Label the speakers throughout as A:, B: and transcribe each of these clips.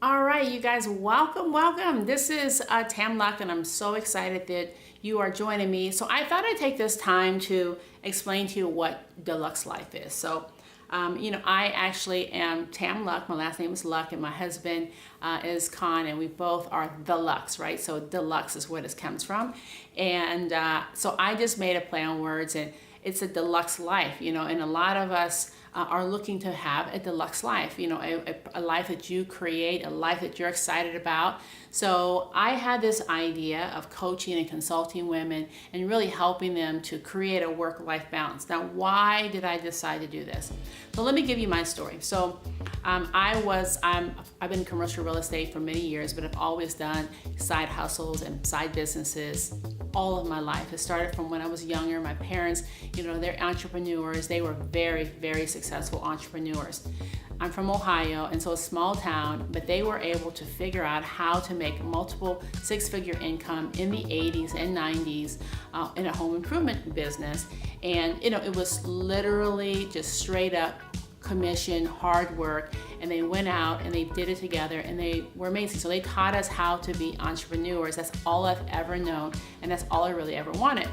A: All right, you guys, welcome. This is Tam Luck, and I'm so excited that you are joining me. So I thought I'd take this time to explain to you what DeLucs Life is. I actually am Tam Luck. My last name is Luck, and my husband is Khan, and we both are the Lux, right? So Deluxe is where this comes from. And so I just made a play on words, and it's a deluxe life, and a lot of us are looking to have a deluxe life, a life that you create, a life that you're excited about. So I had this idea of coaching and consulting women and really helping them to create a work-life balance. Now, why did I decide to do this? So let me give you my story. So I've been in commercial real estate for many years, but I've always done side hustles and side businesses all of my life. It started from when I was younger. My parents, they're entrepreneurs. They were very, very successful entrepreneurs. I'm from Ohio, and so a small town, but they were able to figure out how to make multiple six-figure income in the 80s and 90s in a home improvement business. And, it was literally just straight up commission, hard work, and they went out and they did it together, and they were amazing. So they taught us how to be entrepreneurs. That's all I've ever known, and that's all I really ever wanted.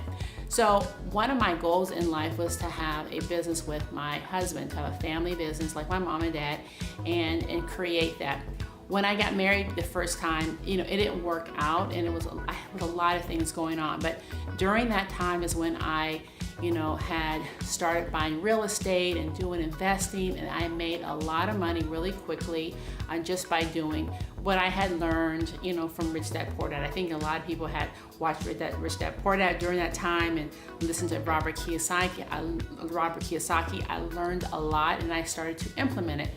A: So one of my goals in life was to have a business with my husband, to have a family business like my mom and dad, and create that. When I got married the first time, it didn't work out, and it was a lot of things going on. But during that time is when I had started buying real estate and doing investing, and I made a lot of money really quickly just by doing what I had learned, from Rich Dad Poor Dad. I think a lot of people had watched Rich Dad Poor Dad during that time and listened to Robert Kiyosaki. I learned a lot, and I started to implement it.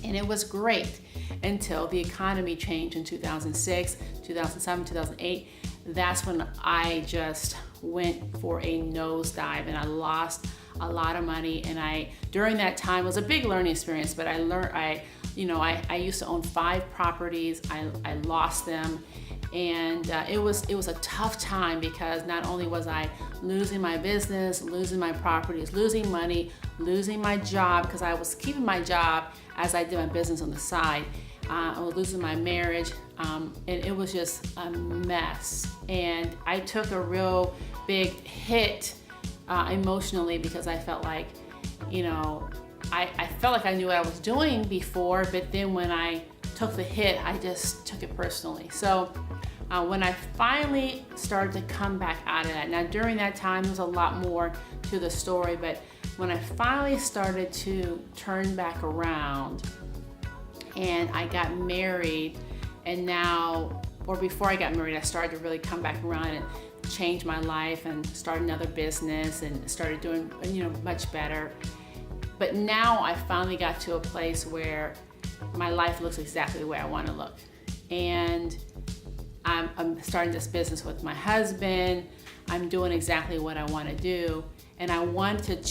A: And it was great until the economy changed in 2006, 2007, 2008. That's when I just went for a nosedive, and I lost a lot of money. And during that time, it was a big learning experience, but I learned, I used to own 5 properties. I lost them. And it was a tough time, because not only was I losing my business, losing my properties, losing money, losing my job, because I was keeping my job as I did my business on the side. I was losing my marriage, and it was just a mess. And I took a real big hit emotionally, because I felt like, I felt like I knew what I was doing before, but then when I took the hit, I just took it personally. So when I finally started to come back out of that, now during that time, there was a lot more to the story, but when I finally started to turn back around, and I got married, and before I got married, I started to really come back around and change my life and start another business and started doing, much better. But now I finally got to a place where my life looks exactly the way I want to look. And I'm starting this business with my husband. I'm doing exactly what I want to do. And I want to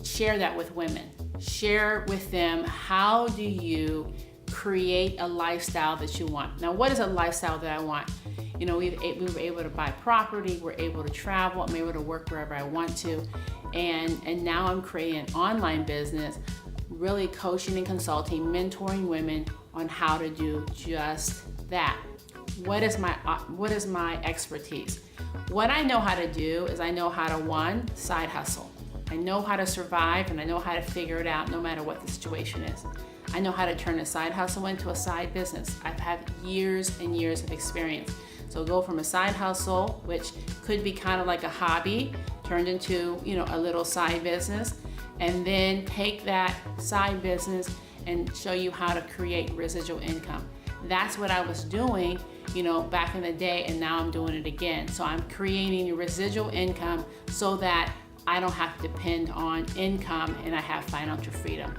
A: share that with women. Share with them, how do you create a lifestyle that you want? Now, what is a lifestyle that I want? We were able to buy property, we're able to travel, I'm able to work wherever I want to. And now I'm creating an online business, really coaching and consulting, mentoring women on how to do just that. What is my expertise? What I know how to do is I know how to, one, side hustle. I know how to survive, and I know how to figure it out no matter what the situation is. I know how to turn a side hustle into a side business. I've had years and years of experience. So go from a side hustle, which could be kind of like a hobby, turned into, a little side business, and then take that side business and show you how to create residual income. That's what I was doing, back in the day, and now I'm doing it again. So I'm creating residual income so that I don't have to depend on income, and I have financial freedom.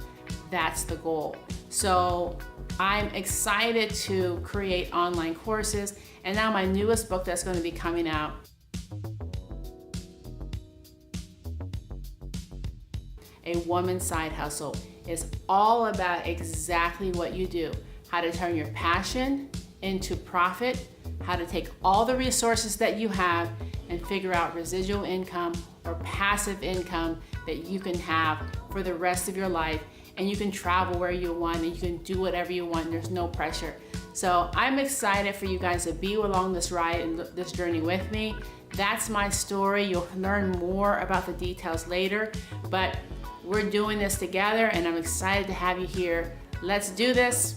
A: That's the goal. So I'm excited to create online courses. And now my newest book that's going to be coming out, A Woman's Side Hustle, is all about exactly what you do. How to turn your passion into profit, how to take all the resources that you have and figure out residual income or passive income that you can have for the rest of your life, and you can travel where you want, and you can do whatever you want. There's no pressure. So I'm excited for you guys to be along this ride and this journey with me. That's my story. You'll learn more about the details later, but we're doing this together and I'm excited to have you here. Let's do this.